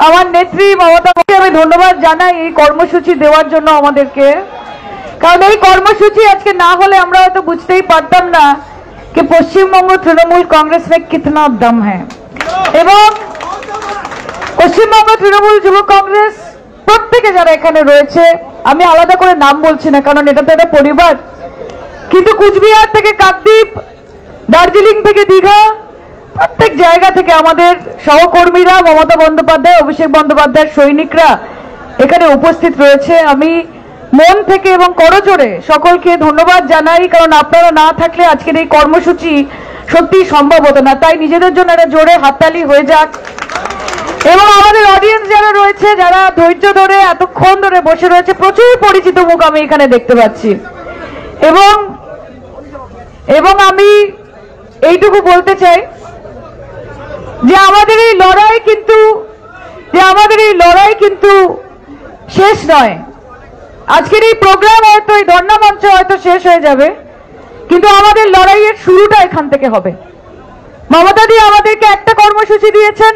আমার নেত্রী মমতাকে আমি ধন্যবাদ জানাই এই কর্মসূচি দেওয়ার জন্য আমাদেরকে। কারণ এই কর্মসূচি আজকে না হলে আমরা হয়তো বুঝতেই পারতাম না कि পশ্চিমবঙ্গ তৃণমূল कांग्रेस में कितना दम है। এবং পশ্চিমবঙ্গ তৃণমূল যুব কংগ্রেস প্রত্যেকে যারা এখানে রয়েছে, আমি আলাদা করে নাম বলছি না কারণ এটা তো একটা পরিবার, কিন্তু কুচবিহার থেকে কাকদ্বীপ, দার্জিলিং থেকে দীঘা, প্রত্যেক জায়গা থেকে আমাদের সহকর্মীরা, মমতা বন্দ্যোপাধ্যায়, অভিষেক বন্দ্যোপাধ্যায়ের সৈনিকরা এখানে উপস্থিত রয়েছে। আমি মন থেকে এবং করজোড়ে সকলকে ধন্যবাদ জানাই, কারণ আপনারা না থাকলে আজকের এই কর্মসূচি সত্যি সম্ভব হতো না। তাই নিজেদের জন্য একটা জোরে হাততালি হয়ে যাক। এবং আমাদের অডিয়েন্স যারা রয়েছে, যারা ধৈর্য ধরে এতক্ষণ ধরে বসে রয়েছে, প্রচুর পরিচিত মুখ আমি এখানে দেখতে পাচ্ছি। এবং আমি এইটুকু বলতে চাই যে আমাদের এই লড়াই কিন্তু শেষ নয়। আজকের এই প্রোগ্রাম হয়তো, এই ধর্ণা মঞ্চ হয়তো শেষ হয়ে যাবে, কিন্তু আমাদের লড়াইয়ের শুরুটা এখান থেকে হবে। মমতা দি আমাদেরকে একটা কর্মসূচি দিয়েছেন,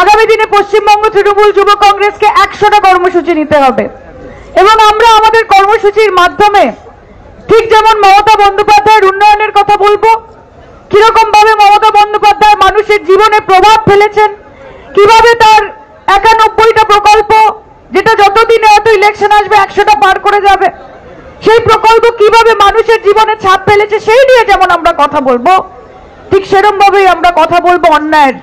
আগামী দিনে পশ্চিমবঙ্গ তৃণমূল যুব কংগ্রেসকে 100টা কর্মসূচি নিতে হবে। এবং আমরা আমাদের কর্মসূচির মাধ্যমে ঠিক যেমন মমতা বন্দ্যোপাধ্যায়ের উন্নয়নের কথা বলবো, কিরকম ভাবে মমতা বন্দ্যোপাধ্যায় মানুষের জীবনে প্রভাব ফেলেছেন, কিভাবে তার 91টা প্রকল্প, যেটা যতদিনে হয়তো ইলেকশন আসবে 100টা পার করে যাবে, সেই প্রকল্প কিভাবে মানুষের জীবনে ছাপ ফেলেছে সেই নিয়ে যেমন আমরা কথা বলবো, ঠিক সেরকম ভাবেই আমরা কথা বলবো অন্যায়ের,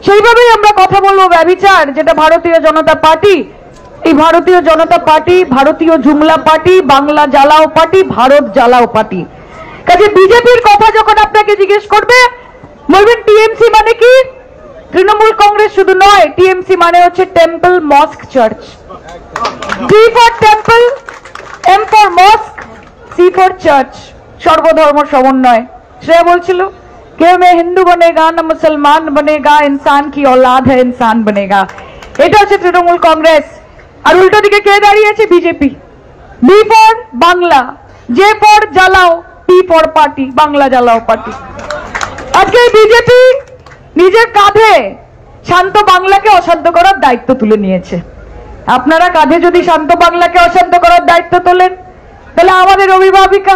সেইভাবেই আমরা কথা বলবো ব্যভিচার, যেটা ভারতীয় জনতা পার্টি, এই ভারতীয় জনতা পার্টি, ভারতীয় জুমলা পার্টি, বাংলা জ্বালাও পার্টি, ভারত জ্বালাও পার্টি। কাজে বিজেপির কথা যখন আপনাকে জিজ্ঞেস করবে, বলবেন টিএমসি মানে কি? তৃণমূল কংগ্রেস শুধু নয়, টিএমসি মানে হচ্ছে temple, mosque, church. T for temple, M for mosque, C for church, সর্বধর্ম সমন্বয়। শ্রেয়া বলছিল कि मैं हिंदू बनेगा ना मुसलमान बनेगा, इंसान की औलाद है इंसान बनेगा। এটা হচ্ছে তৃণমূল কংগ্রেস। আর উল্টো দিকে কে দাঁড়িয়েছে? BJP. B for Bangla, J for জ্বালাও, পি ফর পার্টি, বাংলা জ্বালাও পার্টি। আজকে বিজেপি নিজের কাঁধে শান্ত বাংলাকে অশান্ত করার দায়িত্ব তুলে নিয়েছে। আপনারা কাঁধে যদি শান্ত বাংলাকে অশান্ত করার দায়িত্ব তোলেন, তাহলে আমাদের অভিভাবিকা,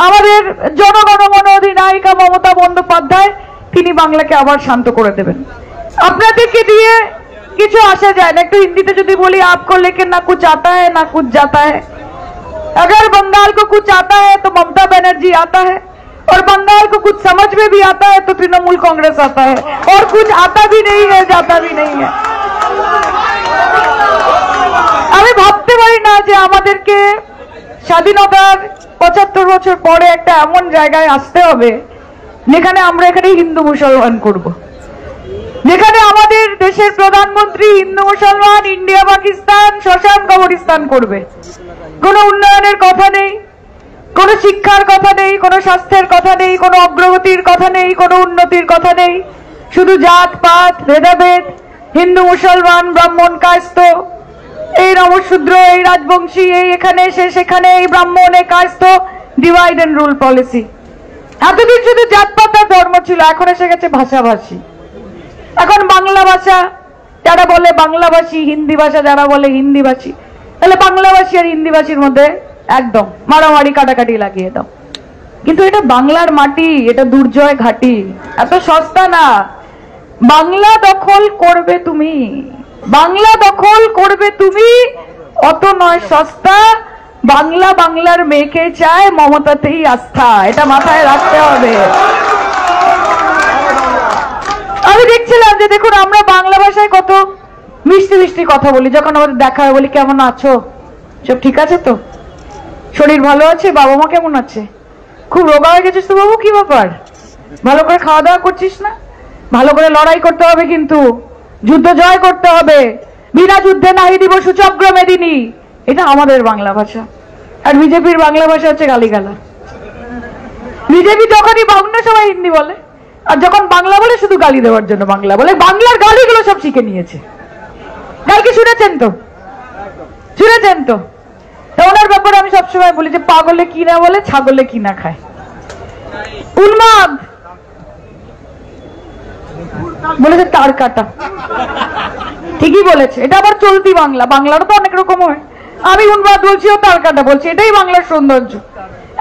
আমাদের জনগণমন অধিনায়িকা মমতা বন্দ্যোপাধ্যায়, তিনি বাংলাকে আবার শান্ত করে দেবেন। আপনাদেরকে দিয়ে কিছু আসা যায় না। একটু হিন্দিতে যদি বলি, आपको लेके ना कुछ आता है ना कुछ जाता है, अगर बंगाल को कुछ आता है तो ममता बनर्जी आता है, और बंगाल को कुछ समझ में भी आता है तो तृणमूल कांग्रेस आता है, और कुछ आता भी नहीं है, जाता भी नहीं है। আমি ভাবতে পারি না যে আমাদেরকে স্বাধীনতার 75 বছর পরে একটা এমন জায়গায় আসতে হবে যেখানে আমরা এখানে হিন্দু মুসলমান করব, যেখানে আমাদের দেশের প্রধানমন্ত্রী হিন্দু মুসলমান, ইন্ডিয়া পাকিস্তান, শ্মশান কবরস্থান করবে। কোনো উন্নয়নের কথা নেই, কোনো শিক্ষার কথা নেই, কোনো স্বাস্থ্যের কথা নেই, কোনো অগ্রগতির কথা নেই, কোনো উন্নতির কথা নেই, শুধু জাত পাত, ভেদাভেদ, হিন্দু মুসলমান, ব্রাহ্মণ কায়স্থ, এই নমশূদ্র, এই রাজবংশী, এই এখানে সে সেখানে, এই ব্রাহ্মণ, এই কায়স্থ, ডিভাইড এন্ড রুল পলিসি। এতদিন শুধু জাতপাত আর ধর্ম ছিল, এখন এসে গেছে ভাষাভাষী। এখন বাংলা ভাষা যারা বলে বাংলাভাষী, হিন্দি ভাষা যারা বলে হিন্দিভাষী, তাহলে বাংলাভাষী আর হিন্দিভাষীর মধ্যে একদম মারামারি কাটাকাটি লাগিয়ে দাও। কিন্তু এটা বাংলার মাটি, এটা দুর্জয় ঘাটি, এত সস্তা না। বাংলা দখল করবে তুমি, বাংলা দখল করবে তুমি, অত নয় সস্তা। বাংলা বাংলার মেয়েকে চায়, মমতাতেই আস্থা, এটা মাথায় রাখতে হবে। আমি দেখছিলাম যে দেখুন, আমরা বাংলা ভাষায় কত মিষ্টি মিষ্টি কথা বলি, যখন আমাদের দেখা হয় বলি কেমন আছো, সব ঠিক আছে তো, শরীর ভালো আছে, বাবা মা কেমন আছে, খুব রোগা হয়ে গেছিস তো বাবু, কি ব্যাপার, ভালো করে খাওয়া দাওয়া করছিস না, ভালো করে লড়াই করতে হবে, কিন্তু যুদ্ধ জয় করতে হবে, বিনা যুদ্ধে নাহি দিব সুচক্র মেদিনী, এটা আমাদের বাংলা ভাষা। আর বিজেপির বাংলা ভাষা হচ্ছে গালিগালা। বিজেপি যখনই বাংলা সবাই হিন্দি বলে, আর যখন বাংলা বলে শুধু গালি দেওয়ার জন্য বাংলা বলে। বাংলার গালিগুলো সব শিখে নিয়েছে। কালকে শুনেছেন তো, শুনেছেন তো, ওনার ব্যাপারে আমি সবসময় বলি যে পাগলে কি না বলে, ছাগলে কি না খায়। উন্মাদ বলেছে তার কাটা। ঠিকই বলেছে, এটা আবার চলতি বাংলা, বাংলারও তো অনেক রকম হয়। আমি উন্মাদ বলছি ও তার কাটা বলছি, এটাই বাংলার সৌন্দর্য।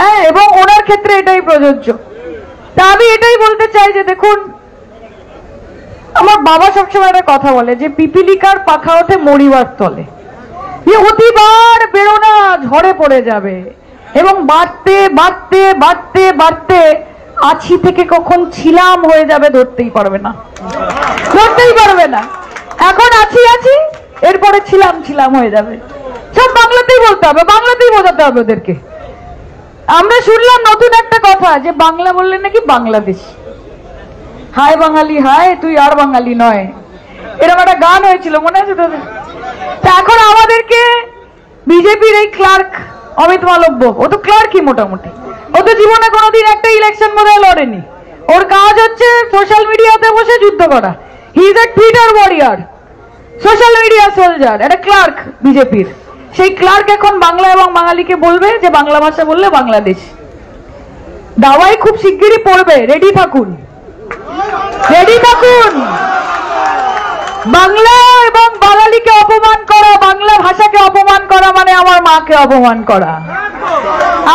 হ্যাঁ, এবং ওনার ক্ষেত্রে এটাই প্রযোজ্য। তা আমি এটাই বলতে চাই যে দেখুন, আমার বাবা সবসময় একটা কথা বলে যে পিপিলিকার পাখা ওঠে মরিবার তলে, যে অতিবার বেরোনা ঝড়ে পড়ে যাবে এবং বাড়তে বাড়তে বাড়তে বাড়তে আছি থেকে কখন ছিলাম হয়ে যাবে ধরতেই পারবে না, ধরতেই পারবে না। এখন আছি আছি, এরপরে ছিলাম ছিলাম হয়ে যাবে। সব বাংলাতেই বলতে হবে, বাংলাতেই বোঝাতে হবে ওদেরকে। আমরা শুনলাম নতুন একটা কথা যে বাংলা বললে নাকি বাংলাদেশ। হায় বাঙালি হায়, তুই আর বাঙালি নয়, এরকম একটা গান হয়েছিল, মনে আছে তোদের? তা এখন আমাদেরকে বিজেপির এই ক্লার্ক অমিত মালব্য, ও তো ক্লার্কই মোটামুটি, ও তো জীবনে কোনোদিন একটা ইলেকশন বোধহয় লড়েনি। ওর কাজ হচ্ছে সোশ্যাল মিডিয়াতে বসে যুদ্ধ করা। He is a Twitter warrior, social media soldier, একটা ক্লার্ক বিজেপির। সেই ক্লার্ক এখন বাংলা এবং বাঙালিকে বলবে যে বাংলা ভাষা বললে বাংলাদেশ। দাওয়াই খুব শিগগিরই পড়বে, রেডি থাকুন, রেডি থাকুন। বাংলা এবং বাঙালিকে অপমান করা, বাংলা ভাষাকে অপমান করা মানে আমার মাকে অপমান করা।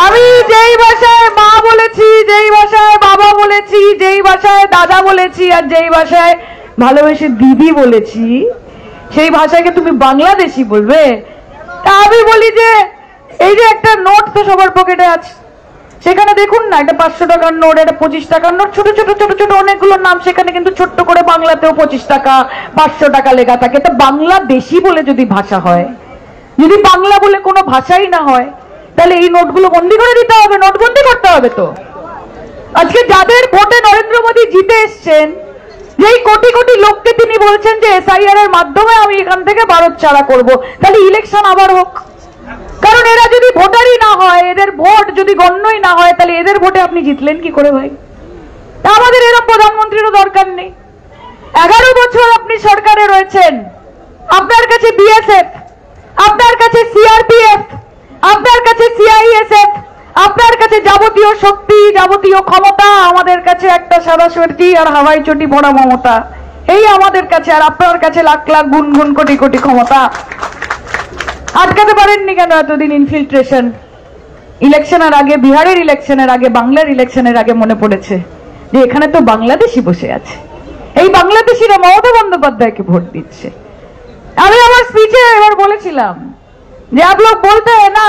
আমি যেই ভাষায় মা বলেছি, যেই ভাষায় বাবা বলেছি, যেই ভাষায় দাদা বলেছি, আর যেই ভাষায় ভালোবেসে দিদি বলেছি, সেই ভাষাকে তুমি বাংলাদেশি বলবে? তা আমি বলি যে এই যে একটা নোট তো সবার পকেটে আছে, সেখানে দেখুন না, একটা 500 টাকার নোট, একটা 25 টাকার নোট, ছোট ছোট ছোট ছোট অনেকগুলো নাম, সেখানে কিন্তু ছোট্ট করে বাংলাতেও 25 টাকা 500 টাকা লেখা থাকে। তো বাংলাদেশি বলে যদি ভাষা হয়, যদি বাংলা বলে কোনো ভাষাই না হয়, তাহলে এই নোটগুলো বন্দি করে দিতে হবে, নোটবন্দি করতে হবে। তো আজকে যাদের ভোটে নরেন্দ্র মোদী জিতে এসছেন, যেই কোটি কোটি লোককে তিনি বলছেন যে এসআইআর এর মাধ্যমে আমি এখান থেকে ভারত ছাড়া করবো, তাহলে ইলেকশন আবার হোক। কারণ এরা যদি ভোটারই না হয়, এদের ভোট যদি গণ্যই না হয়, তাহলে এদের ভোটে আপনি জিতলেন কি করে ভাই? আমাদের এরকম প্রধানমন্ত্রীরও দরকার নেই। 11 বছর আপনি সরকারে রয়েছেন, আপনার কাছে বিএসএফ, আপনার কাছে সিআরপিএফ, আপনার কাছে সিআইএসএফ, আপনার কাছে যাবতীয় শক্তি, যাবতীয় ক্ষমতা, আমাদের কাছে একটা সাদা সর্টি আর হাওয়াই চটি ভরা মমতা, এই আমাদের কাছে। আর আপনার কাছে লাখ লাখ গুণ গুণ কোটি কোটি ক্ষমতা। আটকাতে পারেননি কেন এতদিন ইনফিল্ট্রেশন? ইলেকশনের আগে, বিহারের ইলেকশনের আগে, বাংলার ইলেকশনের আগে মনে পড়েছে যে এখানে তো বাংলাদেশি বসে আছে, এই বাংলাদেশিরা মমতা বন্দ্যোপাধ্যায়কে ভোট দিচ্ছে। আমি আমার স্পিচে এবার বলেছিলাম যে आप लोग बोलते हैं ना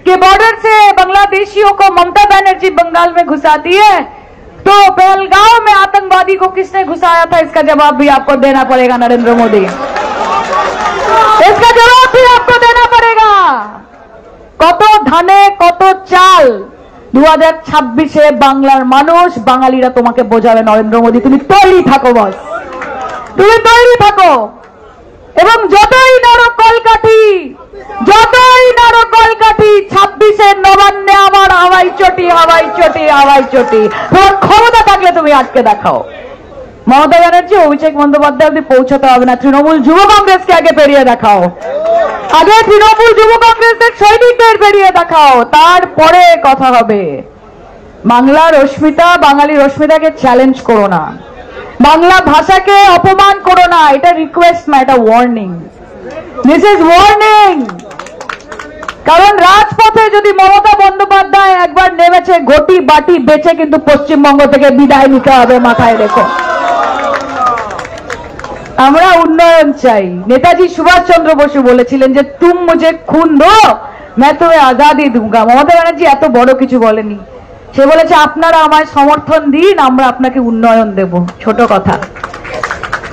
कि बॉर्डर से बांग्लादेशियों को ममता बनर्जी बंगाल में घुसाती है, तो पहलगांव में आतंकवादी को किसने घुसाया था, इसका जवाब भी आपको देना पड़ेगा नरेंद्र मोदी, इसका जवाब भी आपको देना पड़ेगा। কত ধানে কত চাল 2026-এ বাংলার মানুষ, বাঙালিরা তোমাকে বোঝাবে নরেন্দ্র মোদী। তুমি তৈরি থাকো বস, তুমি তৈরি থাকো। এবং যতই নাড়ো কলকাঠি, যতই নাড়ো কলকাঠি, 26-এর নবান্নে আমার হাওয়াই চটি, হাওয়াই চটি, হাওয়াই চটি। তোমার ক্ষমতা থাকলে তুমি আটকে দেখাও। মমতা ব্যানার্জি, অভিষেক বন্দ্যোপাধ্যায় অব্দি পৌঁছতে হবে না, তৃণমূল যুব কংগ্রেসকে আগে পেরিয়ে দেখাও। আগে তৃণমূল যুব কংগ্রেসের সৈনিকদের পেরিয়ে দেখাও, তারপরে কথা হবে। বাংলার অস্মিতা, বাঙালি অস্মিতাকে চ্যালেঞ্জ করো না, বাংলা ভাষাকে অপমান করো না। এটা রিকোয়েস্ট না, এটা ওয়ার্নিং, দিস ইজ ওয়ার্নিং। কারণ রাজপথে যদি মমতা বন্দ্যোপাধ্যায় একবার নেমেছে, ঘটি বাটি বেচে কিন্তু পশ্চিমবঙ্গ থেকে বিদায় নিতে হবে, মাথায় রেখো। আমরা উন্নয়ন চাই। নেতাজি সুভাষচন্দ্র বসু বলেছিলেন যে তুম মুঝে খুন দো मैं तुम्हें आजादी दूंगा। মমতা ব্যানার্জি এত বড় কিছু বলেনি, সে বলেছে আপনারা আমায় সমর্থন দিন, আমরা আপনাকে উন্নয়ন দেব। ছোট কথা।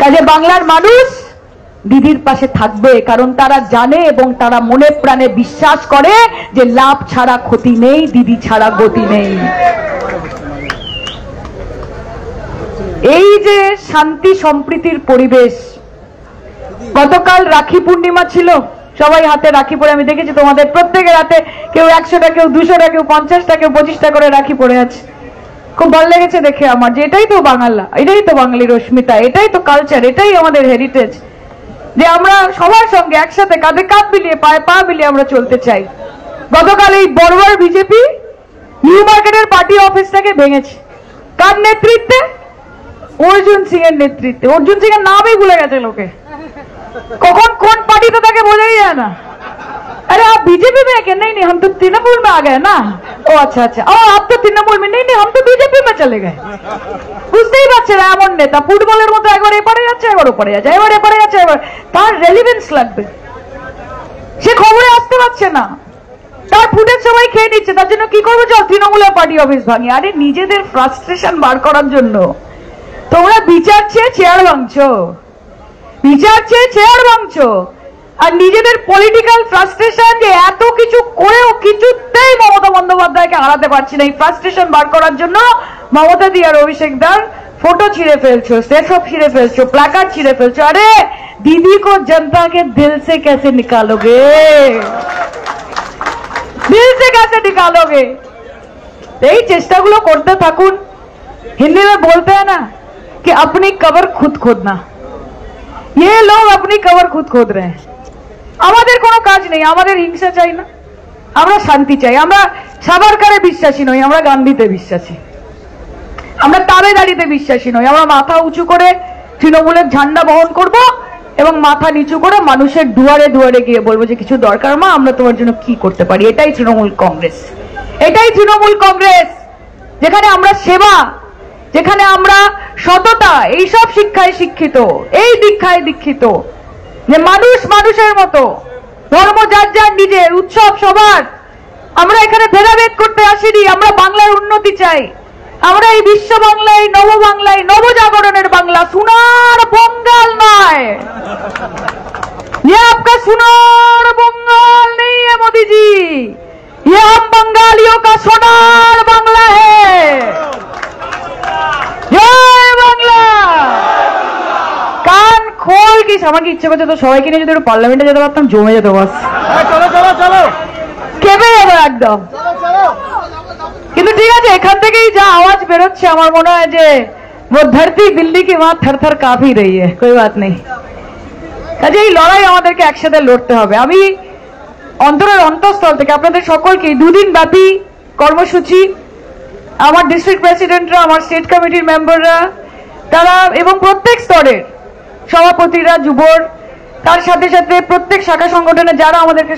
কাজে বাংলার মানুষ দিদির পাশে থাকবে, কারণ তারা জানে এবং তারা মনে প্রাণে বিশ্বাস করে যে লাভ ছাড়া ক্ষতি নেই, দিদি ছাড়া গতি নেই। এই যে শান্তি সম্প্রীতির পরিবেশ, গতকাল রাখি পূর্ণিমা ছিল, সবাই হাতে রাখি পরে, আমি দেখেছি তোমাদের প্রত্যেকের হাতে কেউ 100টা, কেউ 200টা, কেউ 50টা, কেউ 25টা করে রাখি পরে আছে। খুব ভালো লেগেছে দেখে আমার, যে এটাই তো বাংলা, এটাই তো বাঙালির অস্মিতা, এটাই তো কালচার, এটাই আমাদের হেরিটেজ, যে আমরা সবার সঙ্গে একসাথে কাঁধে কাঁধ মিলিয়ে, পায়ে পা মিলিয়ে আমরা চলতে চাই। গতকাল এই বড়বড় বিজেপি নিউ মার্কেটের পার্টি অফিসটাকে ভেঙেছে, কার নেতৃত্বে? অর্জুন সিং এর নেতৃত্বে। অর্জুন সিং এর নামই ভুলে গেছে লোকে, কখন কোন পার্টিতে তাকে বোঝাই যায় না। अरे आप बीजेपी में क्या? नहीं नहीं हम तो तृणमूल में आ गए ना। ओ अच्छा अच्छा, और आप तो तृणमूल में, नहीं नहीं हम तो बीजेपी में चले गए। বুঝতেই পারছে না এমন নেতা ফুটবলের মতো একবার এপারে যাচ্ছে একবার ওপারে যাচ্ছে, এবার এপারে যাচ্ছে একবার, তার রেলিভেন্স লাগবে। সে খবরে আসতে পারছে না, তার ফুটেজ সবাই খেয়ে নিচ্ছে, তার জন্য কি করবে? চল তৃণমূলের পার্টি অফিস ভাঙি। আরে নিজেদের ফ্রাস্ট্রেশন বার করার জন্য তোমরা বিচার চেয়ে চেয়ার ভাঙছো, বিচার চেয়ে চেয়ার ভাঙছো, আর নিজেদের পলিটিক্যাল ফ্রাস্ট্রেশন যে এত কিছু করেও কিছুতেই মমতা বন্দ্যোপাধ্যায়কে হারাতে পারছি না, এই ফ্রাস্ট্রেশন বার করার জন্য মমতা দি আর অভিষেক দার फोटो छिड़े फेलছো, सेटअप छिड़े फेलছো, प्लाकार्ड छिड़े फेलছো। अरे दीदी को जनता के दिल से कैसे निकालोगे, दिल से कैसे निकालोगे? এই চেষ্টাগুলো করতে থাকুন। हिंदी में बोलते हैं ना कि अपनी कबर खुद खोदना, ये लोग अपनी कबर खुद खोद रहे हैं। আমাদের কোনো কাজ নেই, আমাদের হিংসা চাই না, আমরা শান্তি চাই। আমরা সাভারকারে বিশ্বাসী নই, আমরা গান্ধীতে বিশ্বাসী। আমরা তাবেদারিতে বিশ্বাসী নই, আমরা মাথা উঁচু করে তৃণমূলের ঝান্ডা বহন করব এবং মাথা নিচু করে মানুষের দুয়ারে দুয়ারে গিয়ে বলবো যে কিছু দরকার মা, আমরা তোমার জন্য কি করতে পারি। এটাই তৃণমূল কংগ্রেস, এটাই তৃণমূল কংগ্রেস, যেখানে আমরা সেবা, যেখানে আমরা সততা, এইসব শিক্ষায় শিক্ষিত, এই দীক্ষায় দীক্ষিত, যে মানুষ মানুষের মতো, ধর্ম যার যার নিজের, উৎসব সবার। আমরা এখানে ভেদাভেদ করতে আসিনি, আমরা বাংলার উন্নতি চাই। আমরা এই বিশ্ব বাংলায়, নব বাংলায়, নবজাগরণের বাংলা, সোনার बंगाल নয়। ये आपका सोनार बंगाल नहीं है मोदी जी, ये हम बंगालियों का सोनार बांग्ला है। जय बांग्ला। कान खोल की আমাকে ইচ্ছে করছে তো সবাইকে নিয়ে যদি একটু পার্লামেন্টে যেতে পারতাম, জমে যেত বাস। চলো চলো চলো, কেঁপে যাবো একদম। কিন্তু ঠিক আছে, এখান থেকেই যা আওয়াজ বেরোচ্ছে আমার মনে হয় যে वो धरती दिल्ली की वहां थर थर कांप ही रही है। कोई बात नहीं, কাজে এই লড়াই আমাদেরকে একসাথে লড়তে হবে। আমি অন্তরের অন্তঃস্থল থেকে আপনাদের সকলকে দুদিন ব্যাপী কর্মসূচি, আমার ডিস্ট্রিক্ট প্রেসিডেন্টরা, আমার স্টেট কমিটির মেম্বাররা, তারা এবং প্রত্যেক স্তরের সভাপতিরা, যুবর, তার সাথে সাথে প্রত্যেক শাখা সংগঠনে যারা আমাদেরকে